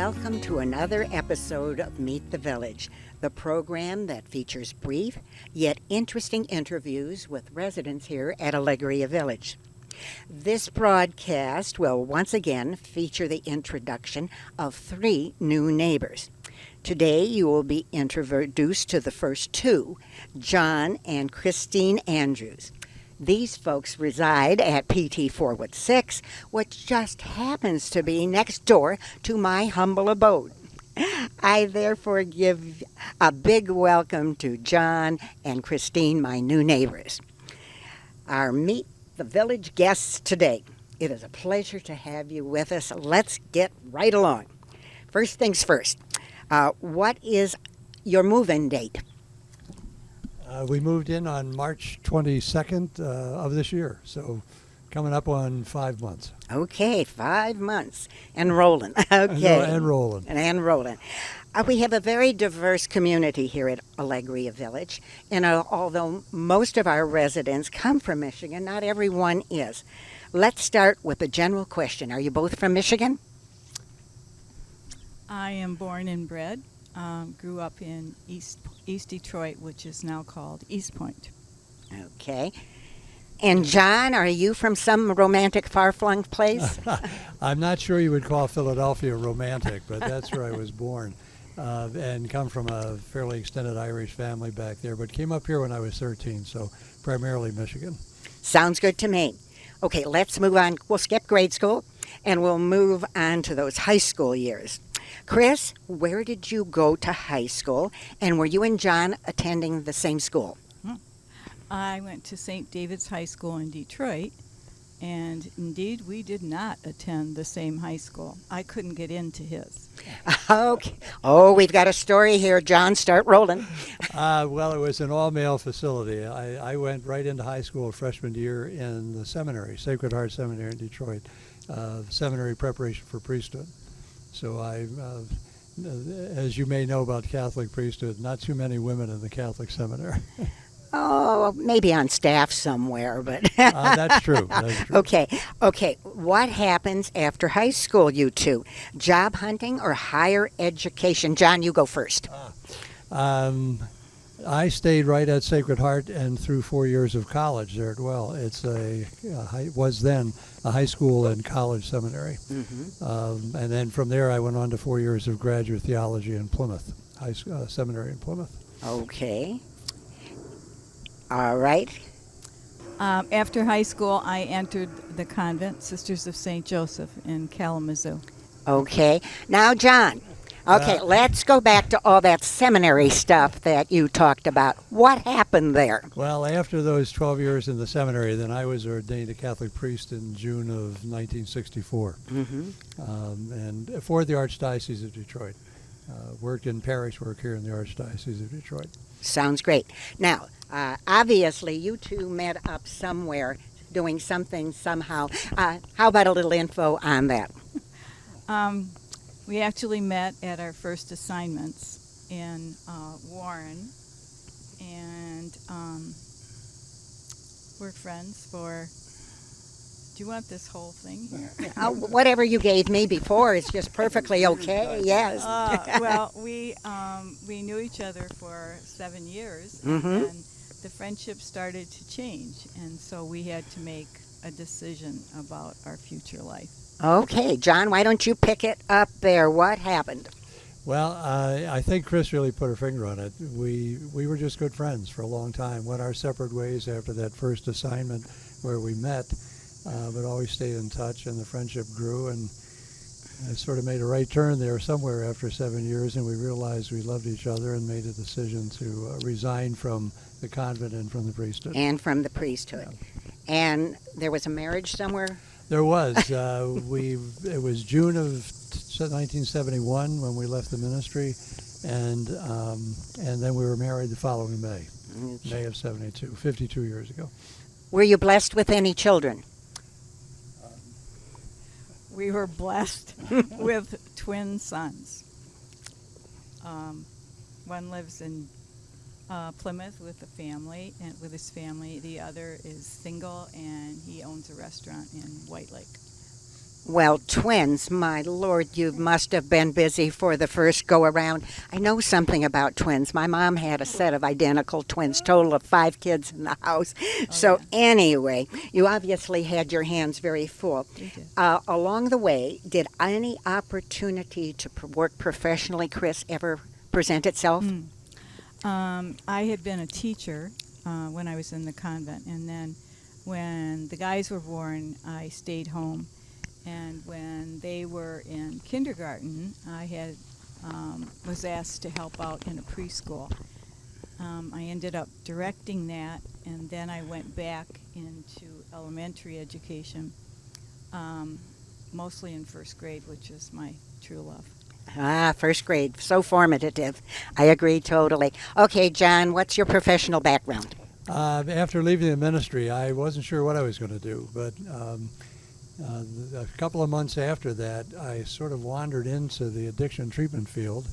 welcome to another episode of Meet the Village, the program that features brief yet interesting interviews with residents here at Alegria Village. This broadcast will once again feature the introduction of three new neighbors. Today you will be introduced to the first two, John and Christine Andrews. These folks reside at PT 416, which just happens to be next door to my humble abode. I therefore give a big welcome to John and Christine, my new neighbors. Our Meet the Village guests today. It is a pleasure to have you with us. Let's get right along. First things first, what is your move-in date? We moved in on March 22nd of this year, so coming up on 5 months. Okay, 5 months. And rolling. Okay. And rolling. And rolling. We have a very diverse community here at Alegria Village, and although most of our residents come from Michigan, not everyone is. Let's start with the general question. Are you both from Michigan? I am born and bred. Grew up in East Detroit, which is now called East Point. Okay. And John, are you from some romantic far-flung place? I'm not sure you would call Philadelphia romantic, but that's where I was born. And come from a fairly extended Irish family back there, but came up here when I was 13, so primarily Michigan. Sounds good to me. Okay, let's move on. We'll skip grade school, and we'll move on to those high school years. Chris, where did you go to high school, and were you and John attending the same school? I went to St. David's High School in Detroit, and indeed we did not attend the same high school. I couldn't get into his. Okay. Oh, we've got a story here. John, start rolling. Well, it was an all-male facility. I went right into high school freshman year in the seminary, Sacred Heart Seminary in Detroit, seminary preparation for priesthood. So as you may know about Catholic priesthood, not too many women in the Catholic seminary. Oh, maybe on staff somewhere, but that's true. That's true. Okay. What happens after high school, you two? Job hunting or higher education? John, you go first. I stayed right at Sacred Heart and through 4 years of college there as well. It's was then a high school and college seminary. Mm-hmm. And then from there I went on to 4 years of graduate theology in Plymouth, seminary in Plymouth. Okay. All right. After high school, I entered the convent, Sisters of St. Joseph in Kalamazoo. Okay. Now, John. Okay, let's go back to all that seminary stuff that you talked about. What happened there? Well, after those 12 years in the seminary, then I was ordained a Catholic priest in June of 1964, and for the Archdiocese of Detroit. Worked in parish work here in the Archdiocese of Detroit. Sounds great. Now, obviously, you two met up somewhere doing something somehow. How about a little info on that? We actually met at our first assignments in Warren, and we're friends for... Do you want this whole thing here? Whatever you gave me before is just perfectly okay, yes. Well, we knew each other for 7 years, Mm-hmm. and the friendship started to change, and so we had to make a decision about our future life. Okay, John, why don't you pick it up there? What happened? Well, I think Chris really put her finger on it. We were just good friends for a long time. Went our separate ways after that first assignment where we met, but always stayed in touch, and the friendship grew, and I sort of made a right turn there somewhere after 7 years, and we realized we loved each other and made a decision to resign from the convent and from the priesthood. And from the priesthood. Yeah. And there was a marriage somewhere? There was. It was June of 1971 when we left the ministry, and then we were married the following May, May of 72, 52 years ago. Were you blessed with any children? We were blessed with twin sons. One lives in Plymouth with a family, and with his family. The other is single, and he owns a restaurant in White Lake. Well, twins, my lord, you must have been busy for the first go around. I know something about twins. My mom had a set of identical twins, total of 5 kids in the house. So, yeah. anyway, you obviously had your hands very full. We did. Along the way, did any opportunity to work professionally, Chris, ever present itself? I had been a teacher when I was in the convent, and then when the guys were born, I stayed home. And when they were in kindergarten, I had was asked to help out in a preschool. I ended up directing that, and then I went back into elementary education, mostly in first grade, which is my true love. Ah, first grade, so formative. I agree totally. Okay, John, what's your professional background? After leaving the ministry, I wasn't sure what I was going to do, but a couple of months after that, I sort of wandered into the addiction treatment field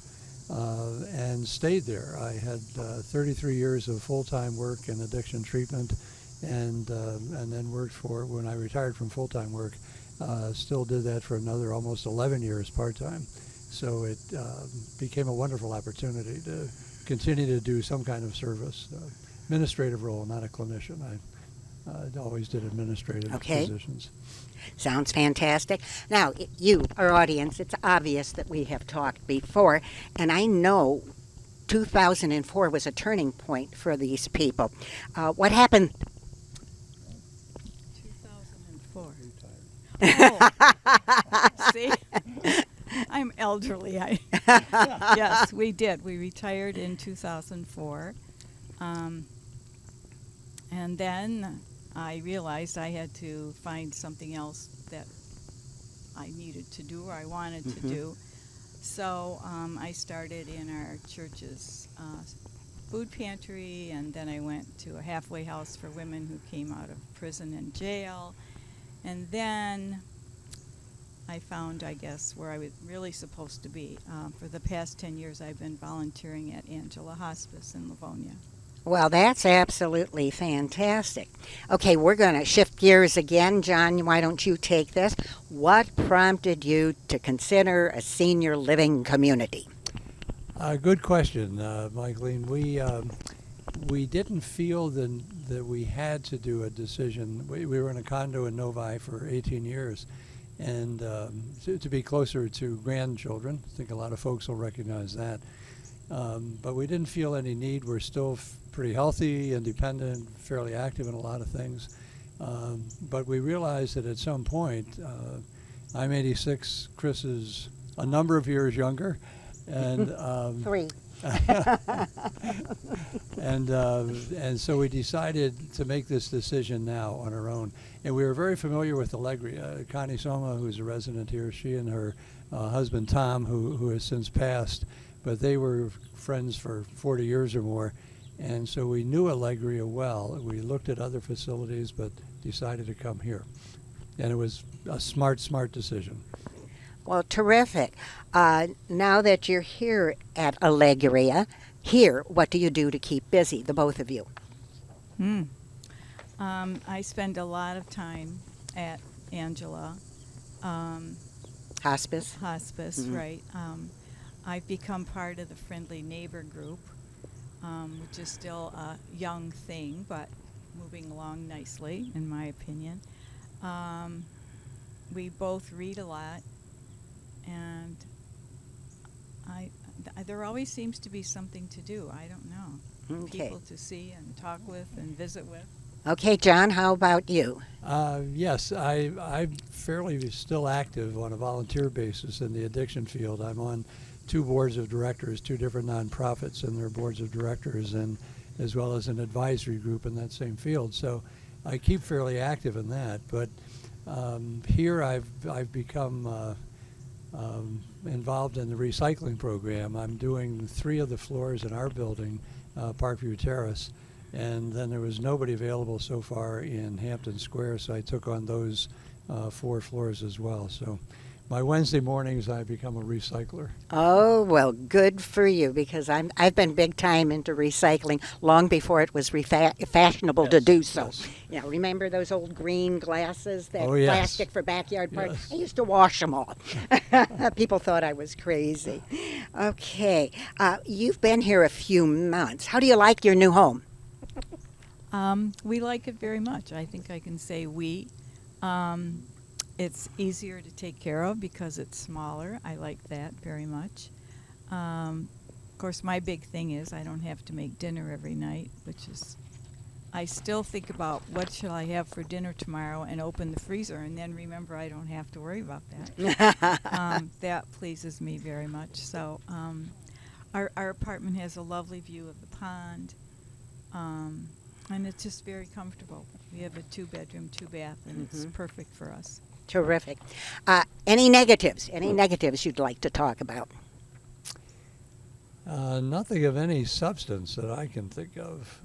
and stayed there. I had 33 years of full-time work in addiction treatment, and then worked for, when I retired from full-time work, still did that for another almost 11 years part-time. So it became a wonderful opportunity to continue to do some kind of service, administrative role, not a clinician. I always did administrative positions. Sounds fantastic. Now, you, our audience, it's obvious that we have talked before, and I know 2004 was a turning point for these people. What happened? 2004. Oh, see? I'm elderly. Yes, we did. We retired in 2004. And then I realized I had to find something else that I needed to do or I wanted to do. So I started in our church's food pantry, and then I went to a halfway house for women who came out of prison and jail. And then I found, I guess, where I was really supposed to be. For the past 10 years, I've been volunteering at Angela Hospice in Livonia. Well, that's absolutely fantastic. Okay, we're going to shift gears again. John, why don't you take this? What prompted you to consider a senior living community? Good question, Michaeline. We didn't feel that we had to do a decision. We were in a condo in Novi for 18 years, and to be closer to grandchildren. I think a lot of folks will recognize that. But we didn't feel any need. We're still pretty healthy, independent, fairly active in a lot of things. But we realized that at some point, I'm 86, Chris is a number of years younger, and 3. and so we decided to make this decision now on our own. And we were very familiar with Allegria. Connie Soma, who's a resident here, she and her husband Tom, who has since passed, but they were friends for 40 years or more. And so we knew Allegria well. We looked at other facilities, but decided to come here. And it was a smart decision. Well, terrific. Now that you're here at Allegria, what do you do to keep busy, the both of you? I spend a lot of time at Angela. Hospice? Hospice, right. I've become part of the Friendly Neighbor Group, which is still a young thing, but moving along nicely, in my opinion. We both read a lot, and there always seems to be something to do. I don't know. Okay. People to see and talk with and visit with. Okay, John, how about you? Yes, I'm fairly still active on a volunteer basis in the addiction field. I'm on 2 boards of directors, 2 different nonprofits and their boards of directors, and as well as an advisory group in that same field. So I keep fairly active in that. But here I've become involved in the recycling program. I'm doing 3 of the floors in our building, Parkview Terrace, and then there was nobody available so far in Hampton Square, so I took on those 4 floors as well. So my Wednesday mornings I become a recycler. Oh, well, good for you, because I've been big time into recycling long before it was fashionable to Yes, do so. yes. You know, remember those old green glasses, that Oh, yes. plastic for backyard parties? Yes. I used to wash them all. People thought I was crazy. Okay, you've been here a few months. How do you like your new home? We like it very much. I think I can say we. It's easier to take care of because it's smaller. I like that very much. Of course, my big thing is I don't have to make dinner every night, which is, I still think about what shall I have for dinner tomorrow and open the freezer and then remember I don't have to worry about that. That pleases me very much. So our apartment has a lovely view of the pond. And it's just very comfortable. We have a 2-bedroom, 2-bath, and it's perfect for us. Terrific. Any negatives? Any negatives you'd like to talk about? Nothing of any substance that I can think of.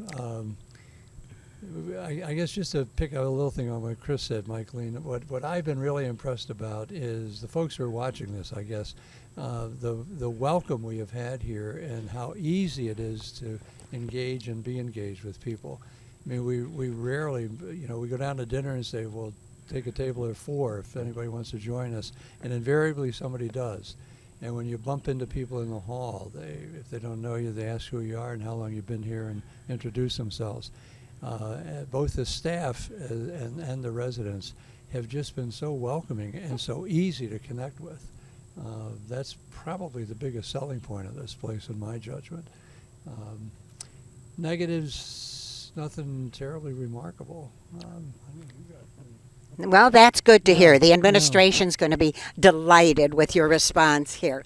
I guess just to pick up a little thing on what Chris said, Michaeline, what I've been really impressed about is the folks who are watching this, I guess, the welcome we have had here and how easy it is to engage and be engaged with people. I mean, we rarely, we go down to dinner and say, well, take a table of 4 if anybody wants to join us, and invariably somebody does. And when you bump into people in the hall, if they don't know you, they ask who you are and how long you've been here and introduce themselves. Both the staff and the residents have just been so welcoming and so easy to connect with. That's probably the biggest selling point of this place in my judgment. Negatives, nothing terribly remarkable. Well, that's good to hear. The Yeah. administration's going to be delighted with your response here.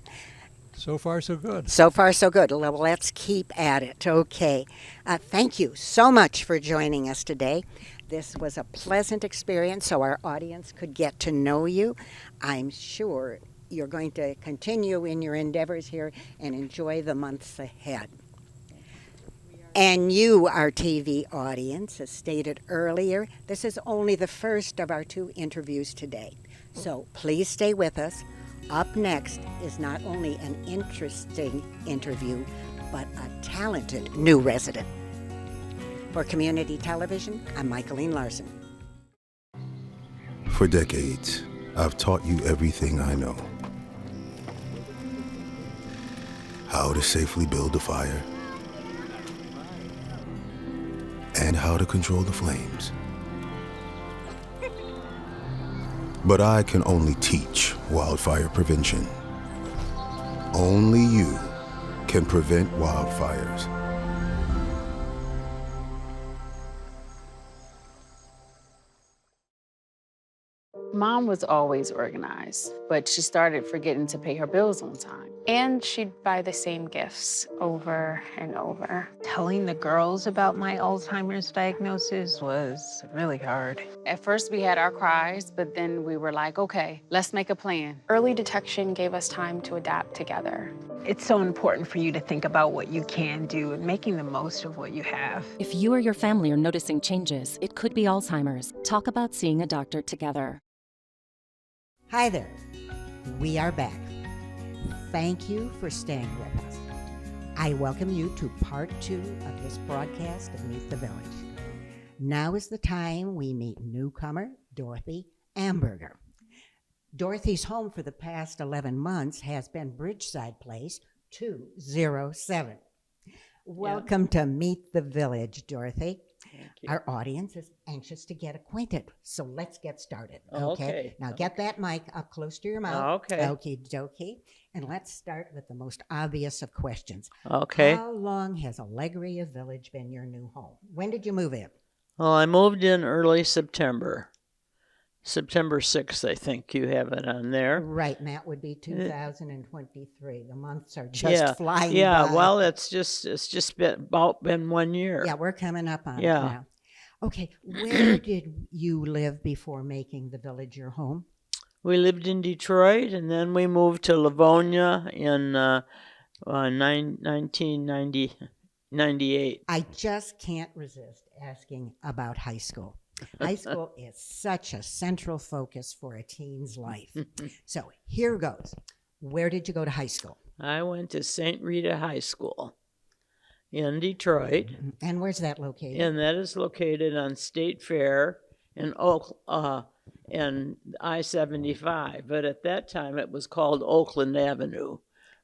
So far, so good. So far, so good. Well, let's keep at it. Okay. Thank you so much for joining us today. This was a pleasant experience so our audience could get to know you. I'm sure you're going to continue in your endeavors here and enjoy the months ahead. And you, our TV audience, as stated earlier, this is only the first of our 2 interviews today. So please stay with us. Up next is not only an interesting interview, but a talented new resident. For Community Television, I'm Michaeline Larson. For decades, I've taught you everything I know. How to safely build a fire, and how to control the flames. But I can only teach wildfire prevention. Only you can prevent wildfires. Mom was always organized, but she started forgetting to pay her bills on time. And she'd buy the same gifts over and over. Telling the girls about my Alzheimer's diagnosis was really hard. At first, we had our cries, but then we were like, okay, let's make a plan. Early detection gave us time to adapt together. It's so important for you to think about what you can do and making the most of what you have. If you or your family are noticing changes, it could be Alzheimer's. Talk about seeing a doctor together. Hi there. We are back. Thank you for staying with us. I welcome you to part 2 of this broadcast of Meet the Village. Now is the time we meet newcomer Dorothy Amberger. Dorothy's home for the past 11 months has been Bridgeside Place 207. Welcome to Meet the Village, Dorothy. Thank you. Our audience is anxious to get acquainted, so let's get started. Okay. Now get that mic up close to your mouth. Okay. Okie dokie. And let's start with the most obvious of questions. Okay. How long has Alegria Village been your new home? When did you move in? Well, I moved in early September. September 6th, I think you have it on there. Right, and that would be 2023. The months are just flying Yeah, by. well, it's just been 1 year. Yeah, we're coming up on it Yeah. now. Okay, where did you live before making the village your home? We lived in Detroit, and then we moved to Livonia in 1998. I just can't resist asking about high school. High school is such a central focus for a teen's life. So here goes. Where did you go to high school? I went to St. Rita High School in Detroit, And where's that located? and that is located on State Fair in in I-75. But at that time, it was called Oakland Avenue,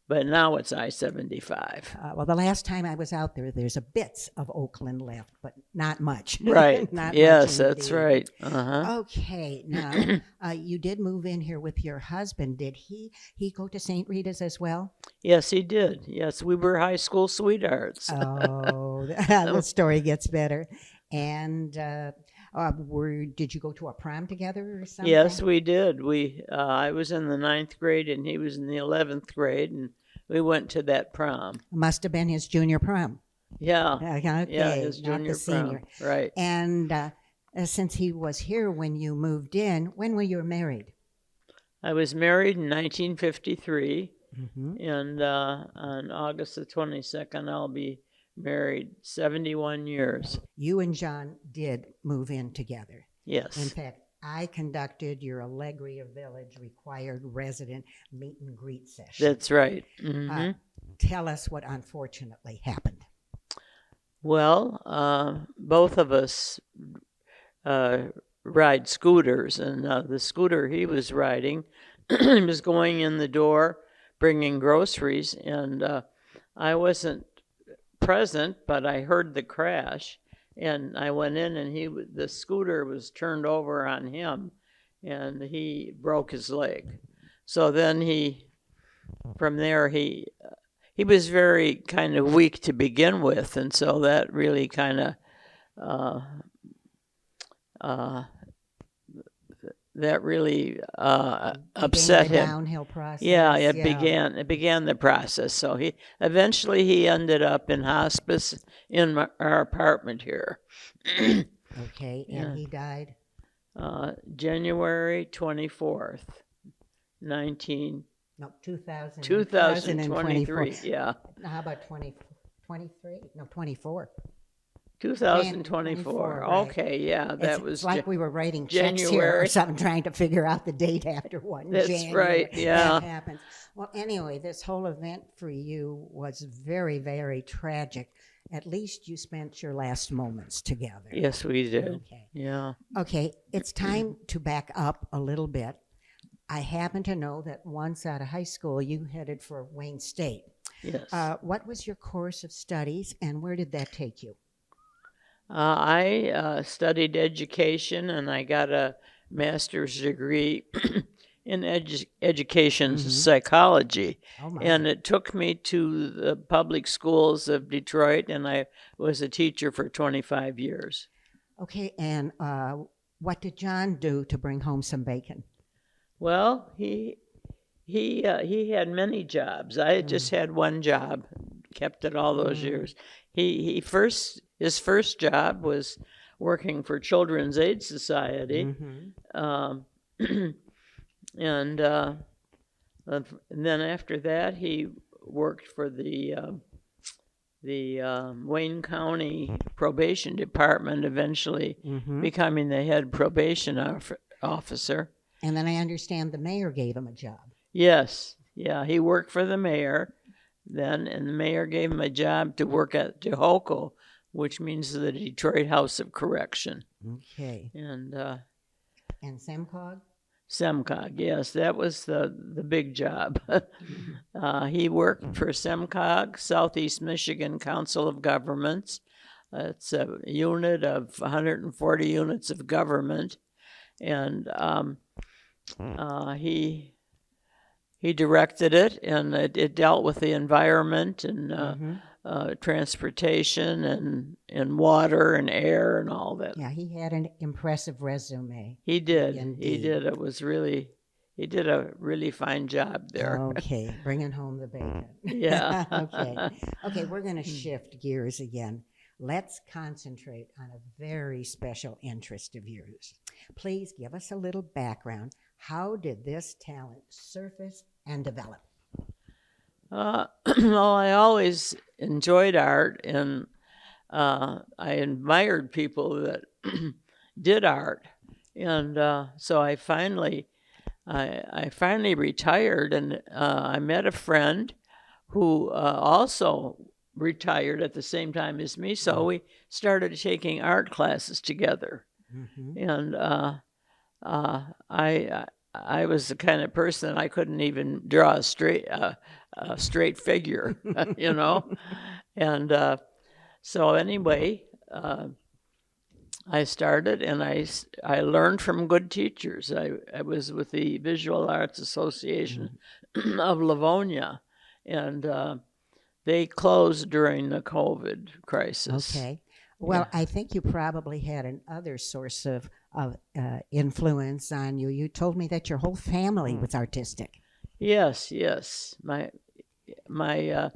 but now it's I-75. Well, the last time I was out there, there's a bits of Oakland left, but not much. Right. Not Yes, much that's indeed. right. Uh-huh. Okay, now you did move in here with your husband. Did he go to St. Rita's as well? Yes, he did. Yes, we were high school sweethearts. Oh, the story gets better. And did you go to a prom together or something? Yes, we did. I was in the 9th grade and he was in the 11th grade, and we went to that prom. Must have been his junior prom. Yeah. Okay, Yeah, his not junior the senior. prom. Right. And since he was here when you moved in, when were you married? I was married in 1953, Mm-hmm. and on August the 22nd, I'll be married 71 years. You and John did move in together. Yes. In fact, I conducted your Allegria Village required resident meet and greet session. That's right. Hmm. Tell us what unfortunately happened. Well, both of us ride scooters, and the scooter he was riding, he was going in the door, bringing groceries, and I wasn't present, but I heard the crash, and I went in, and the scooter was turned over on him, and he broke his leg. So then from there, he was very kind of weak to begin with, and so that really kind of upset the him. Downhill process. Yeah, it began the process. So he eventually ended up in hospice in our apartment here. Okay, and he died. January 24th, 2023. Yeah, Now, how about 23? No, 24. 2024. right. Okay, yeah, that was It's like we were writing checks here or January. something, trying to figure out the date after one. That's January. right, yeah. That happens. Well, anyway, this whole event for you was very, very tragic. At least you spent your last moments together. Yes, we did. Okay. Yeah. Okay, it's time to back up a little bit. I happen to know that once out of high school, you headed for Wayne State. Yes. What was your course of studies, and where did that take you? I studied education, and I got a master's degree in education psychology. Oh, my. And it took me to the public schools of Detroit, and I was a teacher for 25 years. Okay, and what did John do to bring home some bacon? Well, he had many jobs. I had just had one job, kept it all those years. His first job was working for Children's Aid Society, and then after that he worked for the Wayne County Probation Department, eventually becoming the head probation officer. And then I understand the mayor gave him a job. Yes, yeah, he worked for the mayor then, and the mayor gave him a job to work at DeHoco, which means the Detroit House of Correction. Okay. And SEMCOG? SEMCOG, yes, that was the big job. He worked for SEMCOG, Southeast Michigan Council of Governments. It's a unit of 140 units of government, and he directed it, and it dealt with the environment and transportation and water and air and all that. Yeah, he had an impressive resume. He did. Indeed. He did. He did a really fine job there. Okay, bringing home the bacon. Yeah. Okay, we're going to shift gears again. Let's concentrate on a very special interest of yours. Please give us a little background. How did this talent surface and develop? Well, I always enjoyed art, and I admired people that did art. And so I finally retired, and I met a friend who also retired at the same time as me. So we started taking art classes together. And I was the kind of person I couldn't even draw a straight figure, you know. And so anyway, I started, and I learned from good teachers. I was with the Visual Arts Association of Livonia, and they closed during the COVID crisis. Okay. Well, I think you probably had another source of influence on you. You told me that your whole family was artistic. Yes. My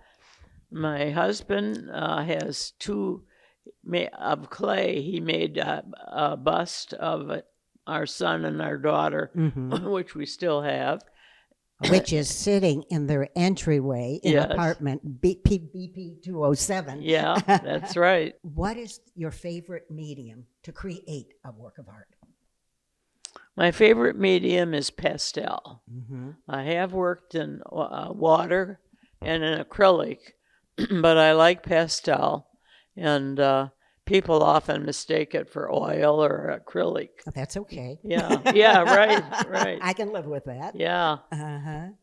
husband has two of clay. He made a bust of our son and our daughter, which we still have. Which is sitting in their entryway in Yes. apartment BP 207. Yeah, that's right. What is your favorite medium to create a work of art? My favorite medium is pastel. I have worked in water and in acrylic, but I like pastel, and people often mistake it for oil or acrylic. That's okay. Yeah, right. I can live with that. Yeah.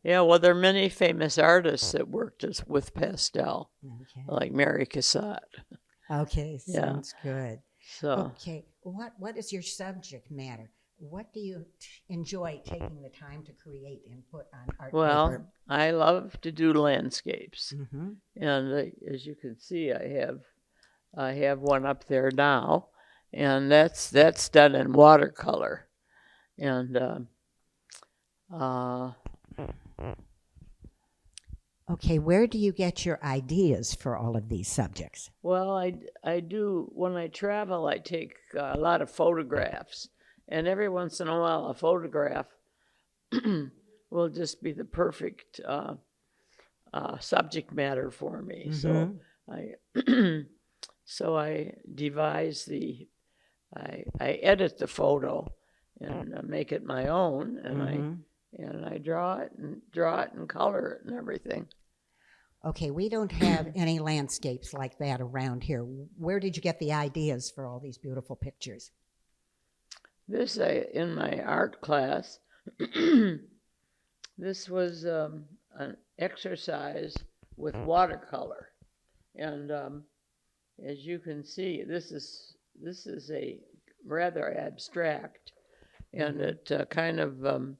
Yeah, well, there are many famous artists that worked with pastel, like Mary Cassatt. Okay, Yeah. sounds good. So, Okay, what is your subject matter? What do you enjoy taking the time to create and put on art well, paper? I love to do landscapes, Mhm. and as you can see, I have one up there now, and that's done in watercolor, and Okay, where do you get your ideas for all of these subjects? well, I do when I travel. I take a lot of photographs, and every once in a while, a photograph will just be the perfect subject matter for me. So I devise I edit the photo and make it my own, and I draw it and color it and everything. Okay, we don't have any landscapes like that around here. Where did you get the ideas for all these beautiful pictures? This in my art class. This was an exercise with watercolor, and as you can see, this is a rather abstract, and it kind of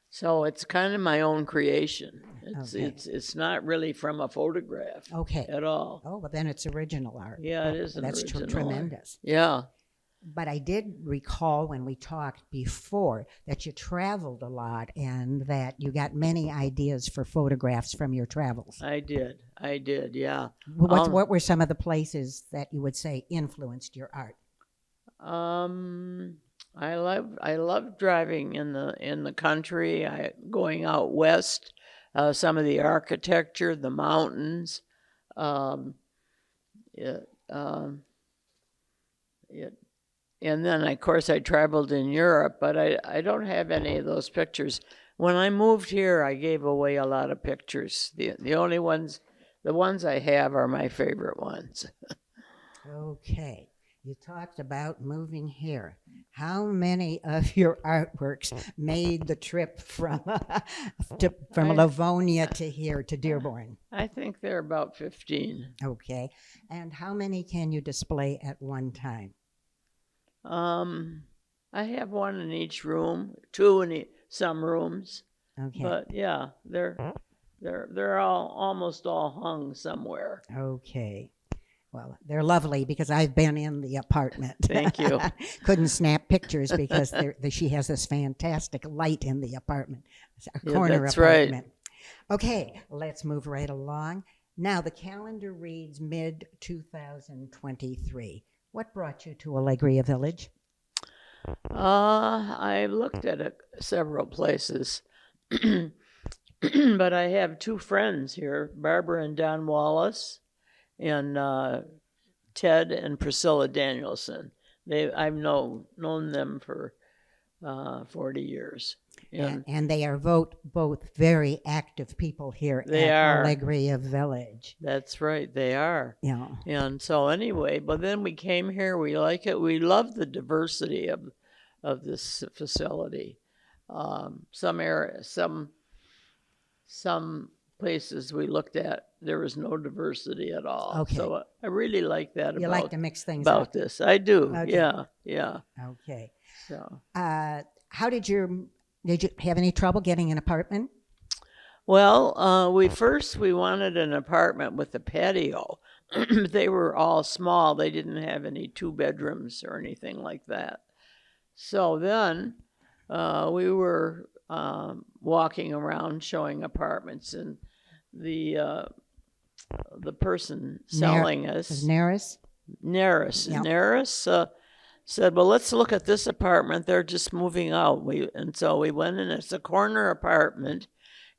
so it's kind of my own creation. It's not really from a photograph at all. Oh, well, then it's original art. Yeah, it is an That's original art. tremendous. Yeah. But I did recall when we talked before that you traveled a lot and that you got many ideas for photographs from your travels. I did, yeah. What were some of the places that you would say influenced your art? I love driving in the country. Going out west, some of the architecture, the mountains. And then, of course, I traveled in Europe, but I don't have any of those pictures. When I moved here, I gave away a lot of pictures. The only ones, the ones I have are my favorite ones. Okay. You talked about moving here. How many of your artworks made the trip from Livonia to here to Dearborn? I think there are about 15. Okay. And how many can you display at one time? I have one in each room, two in some rooms. Okay. But yeah, they're almost all hung somewhere. Okay. Well, they're lovely because I've been in the apartment. Thank you. Couldn't snap pictures because she has this fantastic light in the apartment. It's a corner that's apartment. Right. Okay, let's move right along. Now, the calendar reads mid-2023. What brought you to Alegria Village? I looked at several places, but I have two friends here, Barbara and Don Wallace, and Ted and Priscilla Danielson. I've known them for 40 years. And they are both very active people here They at are. Alegria Village. That's right, they are. Yeah. And so anyway, but then we came here. We like it. We love the diversity of this facility. Some places we looked at, there was no diversity at all. Okay. So I really like that You like to mix things about up. this. I do. Okay. Yeah. Okay. So. How did you have any trouble getting an apartment? Well, we wanted an apartment with a patio. They were all small. They didn't have any 2 bedrooms or anything like that. So then we were walking around showing apartments, and the person selling us, Naris? Naris, Yeah. Naris said, "Well, let's look at this apartment. They're just moving out." So we went in. It's a corner apartment,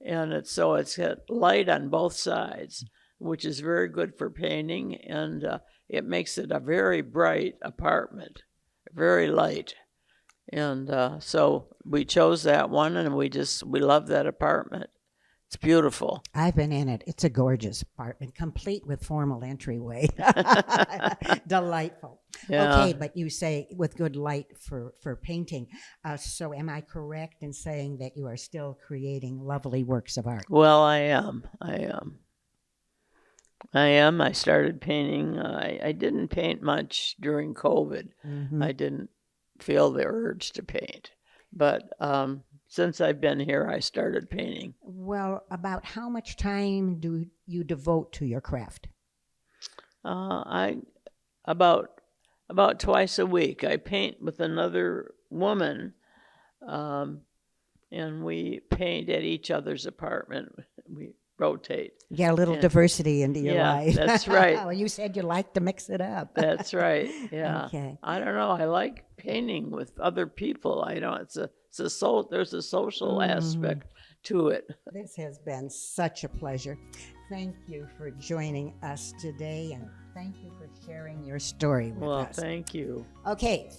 and it's got light on both sides, which is very good for painting, and it makes it a very bright apartment, very light. And so we chose that one, and we love that apartment. It's beautiful. I've been in it. It's a gorgeous apartment, complete with formal entryway. Delightful. Yeah. Okay, but you say with good light for painting. So am I correct in saying that you are still creating lovely works of art? Well, I am. I started painting. I didn't paint much during COVID. Mm-hmm. I didn't feel the urge to paint. But since I've been here, I started painting. Well, about how much time do you devote to your craft? About twice a week. I paint with another woman, and we paint at each other's apartment. We rotate. Get a little diversity into your life. That's right. Well, you said you like to mix it up. That's right. Yeah. Okay. I don't know. I like painting with other people. There's a social aspect to it. This has been such a pleasure. Thank you for joining us today, and thank you for sharing your story with Well, us. thank you. Okay,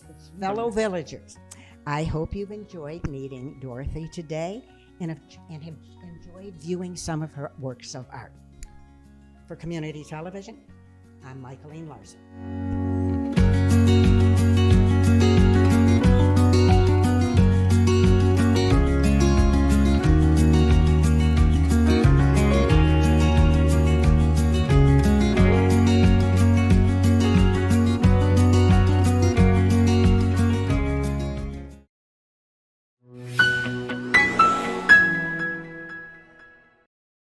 fellow villagers, I hope you've enjoyed meeting Dorothy today and have enjoyed viewing some of her works of art. For Community Television, I'm Michaeline Larson.